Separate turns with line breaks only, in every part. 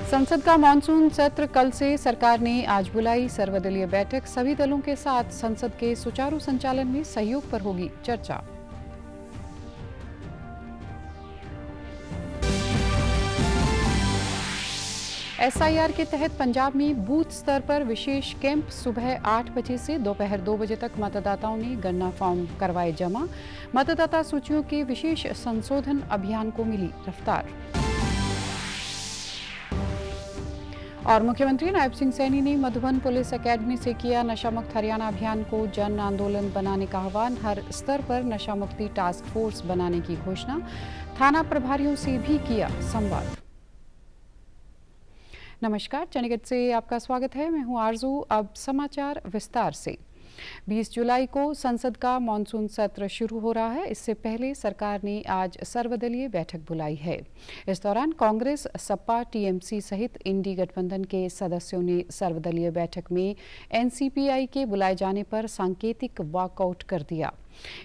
संसद का मानसून सत्र कल से सरकार ने आज बुलाई सर्वदलीय बैठक। सभी दलों के साथ संसद के सुचारू संचालन में सहयोग पर होगी चर्चा। एसआईआर के तहत पंजाब में बूथ स्तर पर विशेष कैंप। सुबह 8 बजे से दोपहर 2 बजे तक मतदाताओं ने गणना फॉर्म करवाए जमा। मतदाता सूचियों के विशेष संशोधन अभियान को मिली रफ्तार। और मुख्यमंत्री नायब सिंह सैनी ने मधुबन पुलिस एकेडमी से किया नशा मुक्त हरियाणा अभियान को जन आंदोलन बनाने का आह्वान। हर स्तर पर नशा मुक्ति टास्क फोर्स बनाने की घोषणा। थाना प्रभारियों से भी किया संवाद। नमस्कार, चंडीगढ़ से आपका स्वागत है। मैं हूं आरजू। अब समाचार विस्तार से। 20 जुलाई को संसद का मानसून सत्र शुरू हो रहा है। इससे पहले सरकार ने आज सर्वदलीय बैठक बुलाई है। इस दौरान कांग्रेस, सपा, टीएमसी सहित इंडी गठबंधन के सदस्यों ने सर्वदलीय बैठक में एनसीपीआई के बुलाए जाने पर सांकेतिक वॉकआउट कर दिया।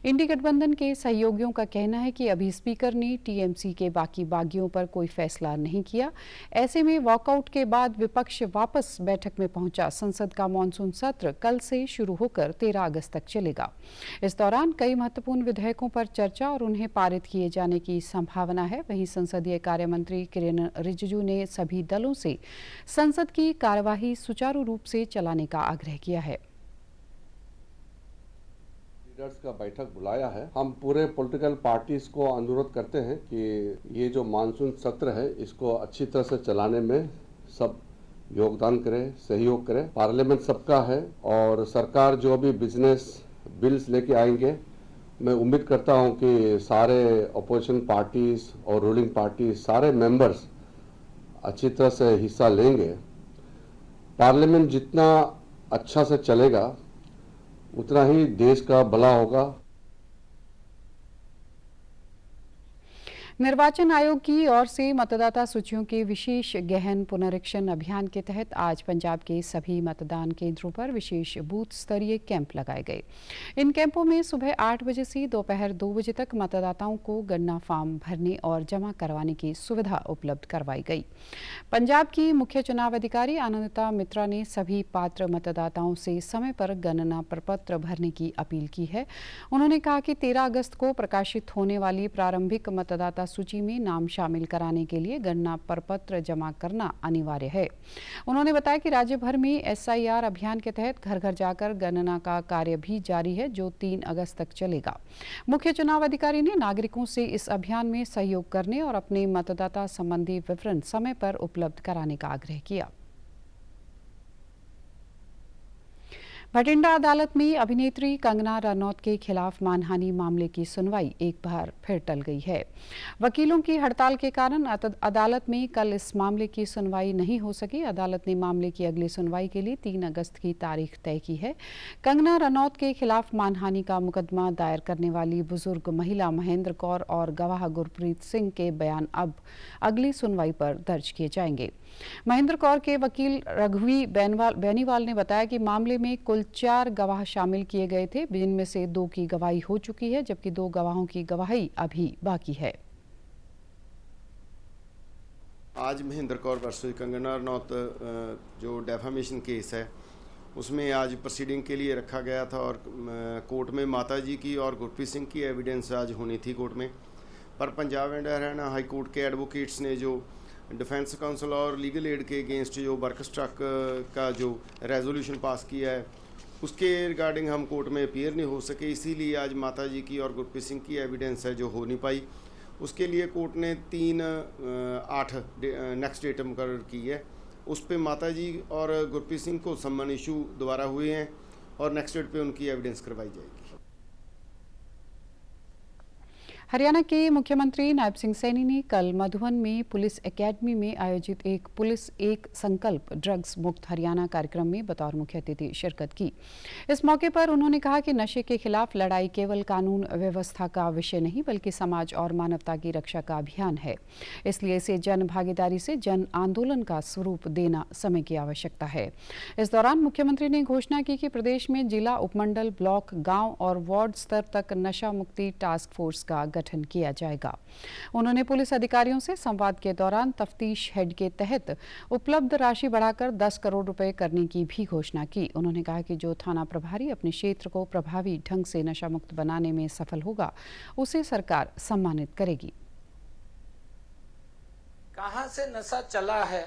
इंडी गठबंधन के सहयोगियों का कहना है कि अभी स्पीकर ने टीएमसी के बाकी बागियों पर कोई फैसला नहीं किया। ऐसे में वॉकआउट के बाद विपक्ष वापस बैठक में पहुंचा। संसद का मानसून सत्र कल से शुरू होकर 13 अगस्त तक चलेगा। इस दौरान कई महत्वपूर्ण विधेयकों पर चर्चा और उन्हें पारित किए जाने की संभावना है। वहीं संसदीय कार्य मंत्री किरेन रिजिजू ने सभी दलों से संसद की कार्यवाही सुचारू रूप से चलाने का आग्रह किया है।
लीडर्स का बैठक बुलाया है। हम पूरे पॉलिटिकल पार्टीज को अनुरोध करते हैं कि ये जो मानसून सत्र है इसको अच्छी तरह से चलाने में सब योगदान करें, सहयोग करें। पार्लियामेंट सबका है और सरकार जो भी बिजनेस बिल्स लेके आएंगे, मैं उम्मीद करता हूं कि सारे अपोजिशन पार्टीज और रूलिंग पार्टी सारे मेंबर्स अच्छी तरह से हिस्सा लेंगे। पार्लियामेंट जितना अच्छा से चलेगा उतना ही देश का भला होगा।
निर्वाचन आयोग की ओर से मतदाता सूचियों के विशेष गहन पुनरीक्षण अभियान के तहत आज पंजाब के सभी मतदान केंद्रों पर विशेष बूथ स्तरीय कैंप लगाए गए। इन कैंपों में सुबह 8 बजे से दोपहर 2 बजे तक मतदाताओं को गणना फॉर्म भरने और जमा करवाने की सुविधा उपलब्ध करवाई गई। पंजाब की मुख्य चुनाव अधिकारी आनंदिता मित्रा ने सभी पात्र मतदाताओं से समय पर गणना प्रपत्र भरने की अपील की है। उन्होंने कहा कि 13 अगस्त को प्रकाशित होने वाली प्रारंभिक मतदाता सूची में नाम शामिल कराने के लिए गणना प्रपत्र जमा करना अनिवार्य है। उन्होंने बताया कि राज्य भर में एसआईआर अभियान के तहत घर घर जाकर गणना का कार्य भी जारी है, जो 3 अगस्त तक चलेगा। मुख्य चुनाव अधिकारी ने नागरिकों से इस अभियान में सहयोग करने और अपने मतदाता संबंधी विवरण समय पर उपलब्ध कराने का आग्रह किया। भटिंडा अदालत में अभिनेत्री कंगना रनौत के खिलाफ मानहानि मामले की सुनवाई एक बार फिर टल गई है। वकीलों की हड़ताल के कारण अदालत में कल इस मामले की सुनवाई नहीं हो सकी। अदालत ने मामले की अगली सुनवाई के लिए 3 अगस्त की तारीख तय की है। कंगना रनौत के खिलाफ मानहानि का मुकदमा दायर करने वाली बुजुर्ग महिला महेंद्र कौर और गवाह गुरप्रीत सिंह के बयान अब अगली सुनवाई पर दर्ज किए जाएंगे। महेंद्र कौर के वकील रघुवी बेनीवाल ने बताया कि मामले में कुल 4 गवाह शामिल किए गए थे, जिनमें से 2 की गवाही हो चुकी है, जबकि 2 गवाहों की गवाही अभी बाकी है।
आज महेंद्र कौर वर्सेस कंगना रनौत जो डेफामेशन केस है उसमें आज प्रोसीडिंग के लिए रखा गया था और कोर्ट में माताजी की और गुरप्रीत सिंह की एविडेंस आज होनी थी कोर्ट में। पर Punjab and Haryana high court के एडवोकेट्स ने जो डिफेंस काउंसिल और लीगल एड के अगेंस्ट जो वर्क स्ट्रक का जो रेजोल्यूशन पास किया है उसके रिगार्डिंग हम कोर्ट में अपीयर नहीं हो सके, इसीलिए आज माताजी की और गुरप्रीत सिंह की एविडेंस है जो हो नहीं पाई। उसके लिए कोर्ट ने 3/8 नेक्स्ट डेट मुकर्रर की है। उस पे माताजी और गुरप्रीत सिंह को सम्मन इशू दोबारा हुए हैं और नेक्स्ट डेट पे उनकी एविडेंस करवाई जाएगी।
हरियाणा के मुख्यमंत्री नायब सिंह सैनी ने कल मधुबन में पुलिस एकेडमी में आयोजित एक पुलिस एक संकल्प ड्रग्स मुक्त हरियाणा कार्यक्रम में बतौर मुख्य अतिथि शिरकत की। इस मौके पर उन्होंने कहा कि नशे के खिलाफ लड़ाई केवल कानून व्यवस्था का विषय नहीं बल्कि समाज और मानवता की रक्षा का अभियान है। इसलिए इसे जन भागीदारी से जन आंदोलन का स्वरूप देना समय की आवश्यकता है। इस दौरान मुख्यमंत्री ने घोषणा की कि प्रदेश में जिला, उपमंडल, ब्लॉक, गाँव और वार्ड स्तर तक नशा मुक्ति टास्क फोर्स का गठन किया जाएगा। उन्होंने पुलिस अधिकारियों से संवाद के दौरान तफ्तीश हेड के तहत उपलब्ध राशि बढ़ाकर 10 करोड़ रुपए करने की भी घोषणा की। उन्होंने कहा कि जो थाना प्रभारी अपने क्षेत्र को प्रभावी ढंग से नशा मुक्त बनाने में सफल होगा, उसे सरकार सम्मानित करेगी।
कहां से नशा चला है,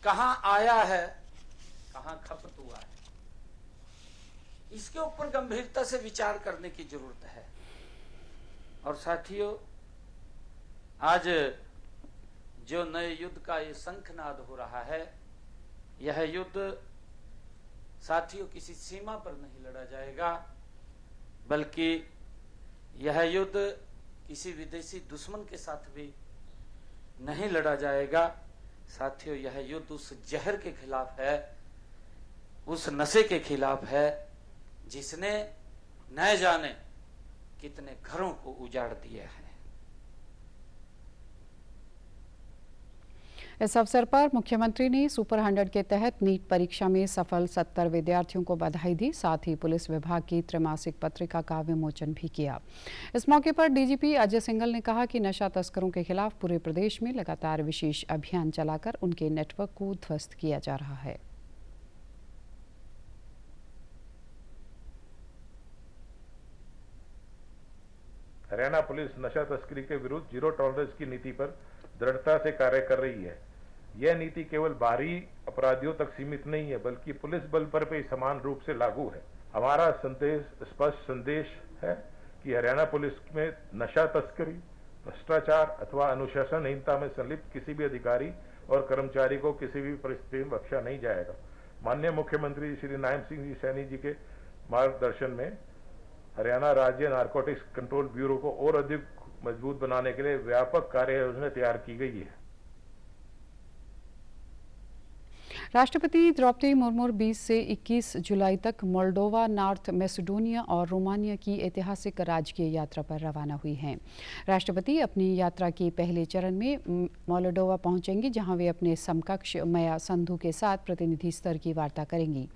कहां आया है, कहां खपत हुआ है, इसके ऊपर गंभीरता से विचार करने की जरूरत है। और साथियों, आज जो नए युद्ध का ये शंखनाद हो रहा है, यह युद्ध साथियों किसी सीमा पर नहीं लड़ा जाएगा, बल्कि यह युद्ध किसी विदेशी दुश्मन के साथ भी नहीं लड़ा जाएगा। साथियों, यह युद्ध उस जहर के खिलाफ है, उस नशे के खिलाफ है, जिसने न जाने कितने घरों को उजाड़ दिया है।
इस अवसर पर मुख्यमंत्री ने सुपर 100 के तहत नीट परीक्षा में सफल 70 विद्यार्थियों को बधाई दी। साथ ही पुलिस विभाग की त्रैमासिक पत्रिका का विमोचन भी किया। इस मौके पर डीजीपी अजय सिंघल ने कहा कि नशा तस्करों के खिलाफ पूरे प्रदेश में लगातार विशेष अभियान चलाकर उनके नेटवर्क को ध्वस्त किया जा रहा है।
हरियाणा पुलिस नशा तस्करी के विरुद्ध जीरो टॉलरेंस की नीति पर दृढ़ता से कार्य कर रही है। यह नीति केवल बाहरी अपराधियों तक सीमित नहीं है, बल्कि पुलिस बल पर भी समान रूप से लागू है। हमारा स्पष्ट संदेश है कि हरियाणा पुलिस में नशा तस्करी, भ्रष्टाचार अथवा अनुशासनहीनता में संलिप्त किसी भी अधिकारी और कर्मचारी को किसी भी परिस्थिति में बख्शा नहीं जाएगा। माननीय मुख्यमंत्री श्री नायब सिंह जी सैनी जी के मार्गदर्शन में हरियाणा राज्य नारकोटिक्स कंट्रोल ब्यूरो को और अधिक मजबूत बनाने के लिए व्यापक कार्य योजना तैयार की गई है।
राष्ट्रपति द्रौपदी मुर्मू 20 से 21 जुलाई तक मोल्डोवा, नॉर्थ मैसेडोनिया और रोमानिया की ऐतिहासिक राजकीय यात्रा पर रवाना हुई हैं। राष्ट्रपति अपनी यात्रा के पहले चरण में मोल्डोवा पहुंचेंगी, जहां वे अपने समकक्ष माया संधू के साथ प्रतिनिधि स्तर की वार्ता करेंगी।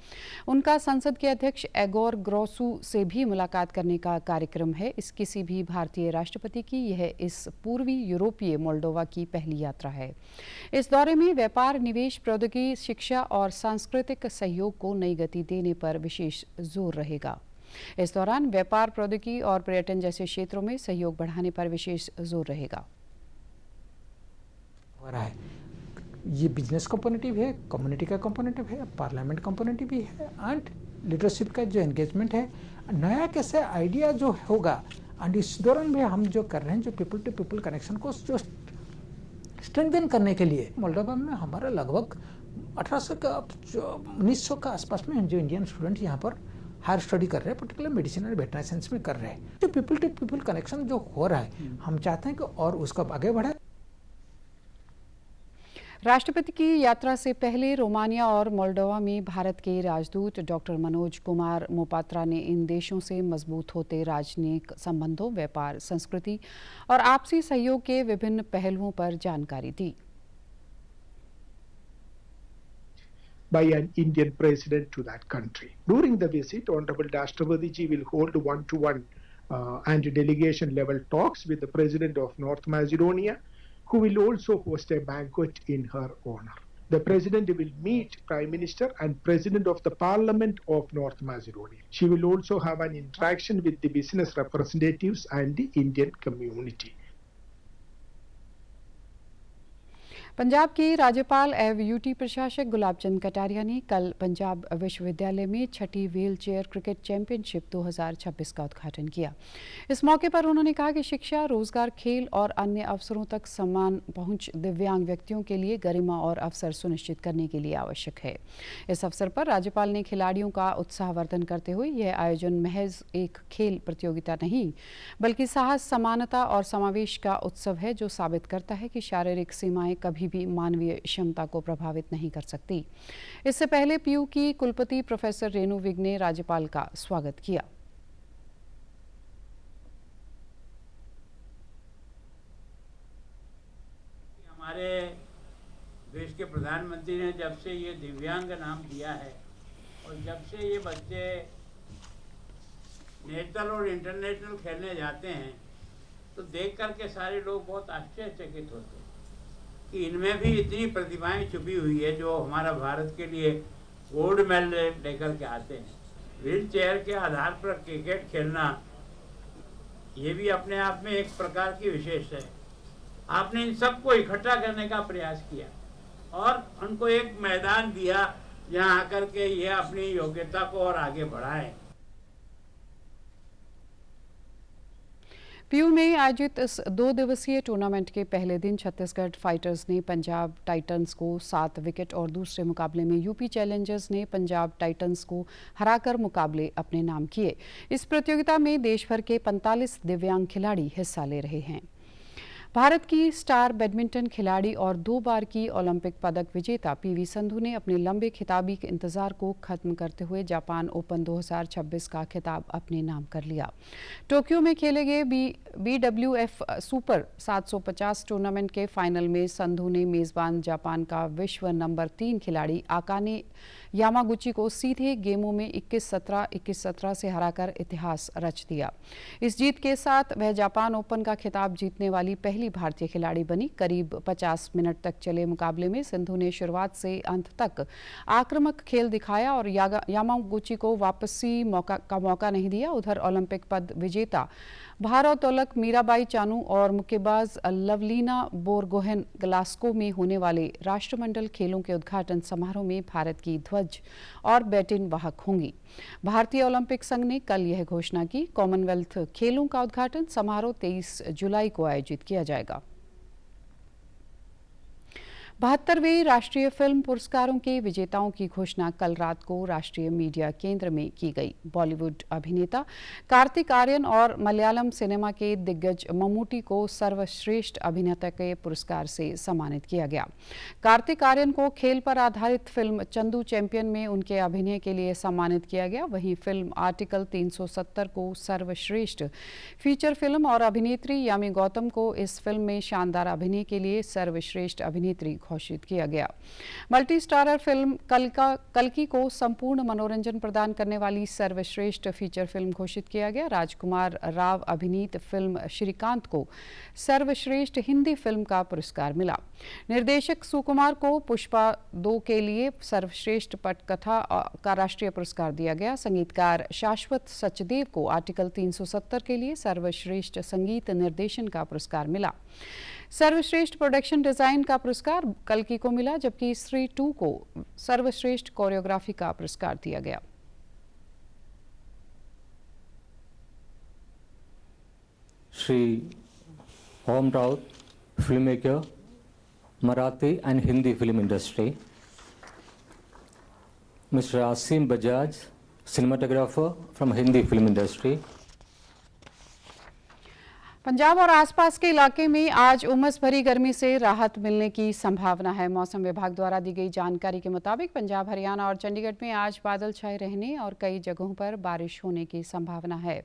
उनका संसद के अध्यक्ष एगोर ग्रोसू से भी मुलाकात करने का कार्यक्रम है। इस किसी भी भारतीय राष्ट्रपति की यह इस पूर्वी यूरोपीय मोल्डोवा की पहली यात्रा है। इस दौरे में व्यापार, निवेश, प्रौद्योगिकी, शिक्षा और सांस्कृतिक सहयोग को नई गति देने पर विशेष जोर रहेगा। इस दौरान व्यापार, प्रौद्योगिकी और पर्यटन जैसे क्षेत्रों में सहयोग बढ़ाने पर विशेष जोर रहेगा।
हो रहा है, ये बिजनेस कंपोनेंट भी है, कम्युनिटी का कंपोनेंट है, पार्लियामेंट कंपोनेंट भी है, एंड लीडरशिप का जो एंगेजमेंट है, नया कैसे आइडिया जो होगा। एंड इस दौरान भी हम जो कर रहे हैं, जो पीपल टू पीपल कनेक्शन को जो स्ट्रेंथन करने के लिए, मोल्डोवा में हमारा लगभग 1800 का 1900 का आसपास में जो इंडियन स्टूडेंट यहाँ पर हायर स्टडी कर रहे हैं, पर्टिकुलर मेडिसिन और वेटरनरी साइंस में कर रहे हैं। जो पीपल टू पीपल कनेक्शन जो हो रहा है, हम चाहते हैं कि और उसका आगे बढ़े।
राष्ट्रपति की यात्रा से पहले रोमानिया और मोल्डोवा में भारत के राजदूत डॉक्टर मनोज कुमार मोपात्रा ने इन देशों से मजबूत होते राजनयिक संबंधों, व्यापार, संस्कृति और आपसी सहयोग के विभिन्न पहलुओं पर जानकारी दी।
By an Indian president to that country. During the visit, Honorable Rashtrapati ji will hold one-to-one and delegation level talks with the President of North Macedonia, who will also host a banquet in her honor. The President will meet Prime Minister and President of the Parliament of North Macedonia. She will also have an interaction with the business representatives and the Indian community.
Punjab के राज्यपाल एवं UT प्रशासक गुलाब चंद कटारिया ने कल पंजाब विश्वविद्यालय में छठी wheel chair cricket championship 2026 का उद्घाटन किया। इस मौके पर उन्होंने कहा कि शिक्षा, रोजगार, खेल और अन्य अवसरों तक समान पहुंच दिव्यांग व्यक्तियों के लिए गरिमा और अवसर सुनिश्चित करने के लिए आवश्यक है। इस अवसर पर राज्यपाल ने खिलाड़ियों का उत्साहवर्धन करते हुए यह आयोजन महज एक खेल प्रतियोगिता नहीं, बल्कि साहस, समानता और समावेश का उत्सव है, जो साबित करता है कि शारीरिक सीमाएं कभी भी मानवीय क्षमता को प्रभावित नहीं कर सकती। इससे पहले पीयू की कुलपति प्रोफेसर रेणु विग ने राज्यपाल का स्वागत किया।
हमारे देश के प्रधानमंत्री ने जब से ये दिव्यांग नाम दिया है और जब से ये बच्चे नेशनल और इंटरनेशनल खेलने जाते हैं, तो देख करके सारे लोग बहुत आश्चर्यचकित होते हैं कि इनमें भी इतनी प्रतिभाएं छुपी हुई है जो हमारा भारत के लिए गोल्ड मेडल लेकर के आते हैं। व्हील चेयर के आधार पर क्रिकेट खेलना ये भी अपने आप में एक प्रकार की विशेष है। आपने इन सबको इकट्ठा करने का प्रयास किया और उनको एक मैदान दिया जहां आकर के ये अपनी योग्यता को और आगे बढ़ाएं।
पीयू में आयोजित इस 2 दिवसीय टूर्नामेंट के पहले दिन छत्तीसगढ़ फाइटर्स ने पंजाब टाइटंस को 7 विकेट और दूसरे मुकाबले में यूपी चैलेंजर्स ने पंजाब टाइटंस को हराकर मुकाबले अपने नाम किए। इस प्रतियोगिता में देश भर के 45 दिव्यांग खिलाड़ी हिस्सा ले रहे हैं। भारत की स्टार बैडमिंटन खिलाड़ी और 2 बार की ओलंपिक पदक विजेता पीवी संधू ने अपने लंबे खिताबी के इंतजार को खत्म करते हुए जापान ओपन 2026 का खिताब अपने नाम कर लिया। टोक्यो में खेले गए BWF सुपर 750 टूर्नामेंट के फाइनल में संधू ने मेजबान जापान का विश्व नंबर 3 खिलाड़ी आकाने यामागुची को सीधे गेमों में 21-17, 21-17 से हराकर इतिहास रच दिया। इस जीत के साथ वह जापान ओपन का खिताब जीतने वाली पहली भारतीय खिलाड़ी बनी। करीब 50 मिनट तक चले मुकाबले में सिंधु ने शुरुआत से अंत तक आक्रामक खेल दिखाया और यामागुची को वापसी का मौका नहीं दिया। उधर ओलंपिक पद विजेता भारोत्तोलक मीराबाई चानू और मुक्केबाज लवलीना बोरगोहेन ग्लास्को में होने वाले राष्ट्रमंडल खेलों के उद्घाटन समारोह में भारत की ध्वज और बैटिन वाहक होंगी। भारतीय ओलंपिक संघ ने कल यह घोषणा की। कॉमनवेल्थ खेलों का उद्घाटन समारोह 23 जुलाई को आयोजित किया जाएगा। 72वें राष्ट्रीय फिल्म पुरस्कारों के विजेताओं की घोषणा कल रात को राष्ट्रीय मीडिया केंद्र में की गई। बॉलीवुड अभिनेता कार्तिक आर्यन और मलयालम सिनेमा के दिग्गज मम्मूटी को सर्वश्रेष्ठ अभिनेता के पुरस्कार से सम्मानित किया गया। कार्तिक आर्यन को खेल पर आधारित फिल्म चंदू चैंपियन में उनके अभिनय के लिए सम्मानित किया गया। वहीं फिल्म आर्टिकल 370 को सर्वश्रेष्ठ फीचर फिल्म और अभिनेत्री यामी गौतम को इस फिल्म में शानदार अभिनय के लिए सर्वश्रेष्ठ अभिनेत्री घोषित किया गया। मल्टी स्टारर फिल्म कल्की को संपूर्ण मनोरंजन प्रदान करने वाली सर्वश्रेष्ठ फीचर फिल्म घोषित किया गया। राजकुमार राव अभिनीत फिल्म श्रीकांत को सर्वश्रेष्ठ हिंदी फिल्म का पुरस्कार मिला। निर्देशक सुकुमार को पुष्पा 2 के लिए सर्वश्रेष्ठ पटकथा का राष्ट्रीय पुरस्कार दिया गया। संगीतकार शाश्वत सचदेव को आर्टिकल 370 के लिए सर्वश्रेष्ठ संगीत निर्देशन का पुरस्कार मिला। सर्वश्रेष्ठ प्रोडक्शन डिजाइन का पुरस्कार कल्की को मिला, जबकि स्त्री 2 को सर्वश्रेष्ठ कोरियोग्राफी का पुरस्कार दिया गया।
Shri Om Raut, filmmaker, Marathi and Hindi film industry. Mr. Asim Bajaj, cinematographer from Hindi film industry.
Punjab और आसपास के इलाके में आज उमस भरी गर्मी से राहत मिलने की संभावना है। मौसम विभाग द्वारा दी गई जानकारी के मुताबिक पंजाब, हरियाणा और चंडीगढ़ में आज बादल छाए रहने और कई जगहों पर बारिश होने की संभावना है।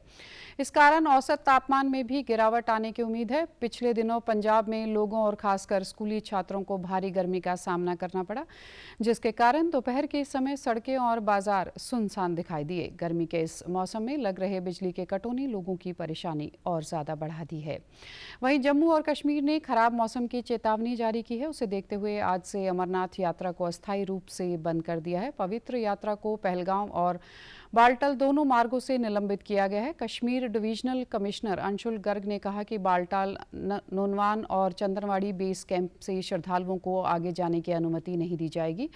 इस कारण औसत तापमान में भी गिरावट आने की उम्मीद है। पिछले दिनों पंजाब में लोगों और खासकर स्कूली छात्रों को भारी गर्मी का सामना करना पड़ा, जिसके कारण दोपहर के समय सड़कें और बाजार सुनसान दिखाई दिए। गर्मी के इस मौसम में लग रहे बिजली के कटों ने लोगों की परेशानी और ज्यादा बढ़ा दी है। वहीं जम्मू और कश्मीर ने खराब मौसम की चेतावनी जारी की है। उसे देखते हुए आज से अमरनाथ यात्रा को अस्थायी रूप से बंद कर दिया है। पवित्र यात्रा को पहलगाम और बाल्टल दोनों मार्गों से निलंबित किया गया है। कश्मीर डिवीजनल कमिश्नर अंशुल गर्ग ने कहा कि बाल्टाल, नोनवान और चंदनवाड़ी बेस कैंप से श्रद्धालुओं को आगे जाने की अनुमति नहीं दी जाएगी।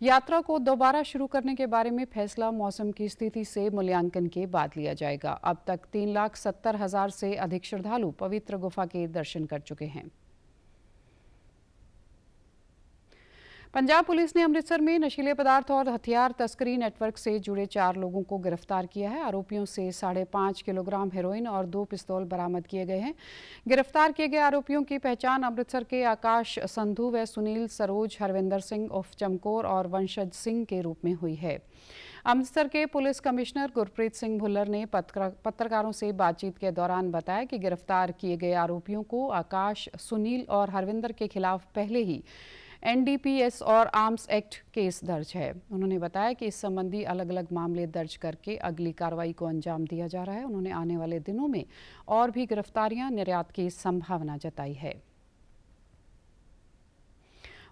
यात्रा को दोबारा शुरू करने के बारे में फैसला मौसम की स्थिति से मूल्यांकन के बाद लिया जाएगा। अब तक 3,70,000 से अधिक श्रद्धालु पवित्र गुफा के दर्शन कर चुके हैं। पंजाब पुलिस ने अमृतसर में नशीले पदार्थ और हथियार तस्करी नेटवर्क से जुड़े 4 लोगों को गिरफ्तार किया है। आरोपियों से 5.5 किलोग्राम हेरोइन और 2 पिस्तौल बरामद किए गए हैं। गिरफ्तार किए गए आरोपियों की पहचान अमृतसर के आकाश संधू व सुनील सरोज, हरविंदर सिंह उर्फ चमकोर और वंशज सिंह के रूप में हुई है। अमृतसर के पुलिस कमिश्नर गुरप्रीत सिंह भुल्लर ने पत्रकारों से बातचीत के दौरान बताया कि गिरफ्तार किए गए आरोपियों को आकाश, सुनील और हरविंदर के खिलाफ पहले ही NDPS और आर्म्स एक्ट केस दर्ज है। उन्होंने बताया कि इस संबंधी अलग अलग मामले दर्ज करके अगली कार्रवाई को अंजाम दिया जा रहा है। उन्होंने आने वाले दिनों में और भी गिरफ्तारियां, निर्यात की संभावना जताई है।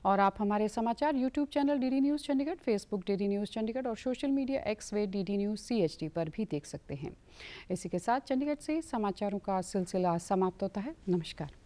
और आप हमारे समाचार YouTube channel DD news Chandigarh, Facebook DD news Chandigarh और सोशल मीडिया X वे DD न्यूज़ CHD पर भी देख सकते हैं। इसी के साथ चंडीगढ़ से समाचारों का सिलसिला समाप्त होता है। नमस्कार।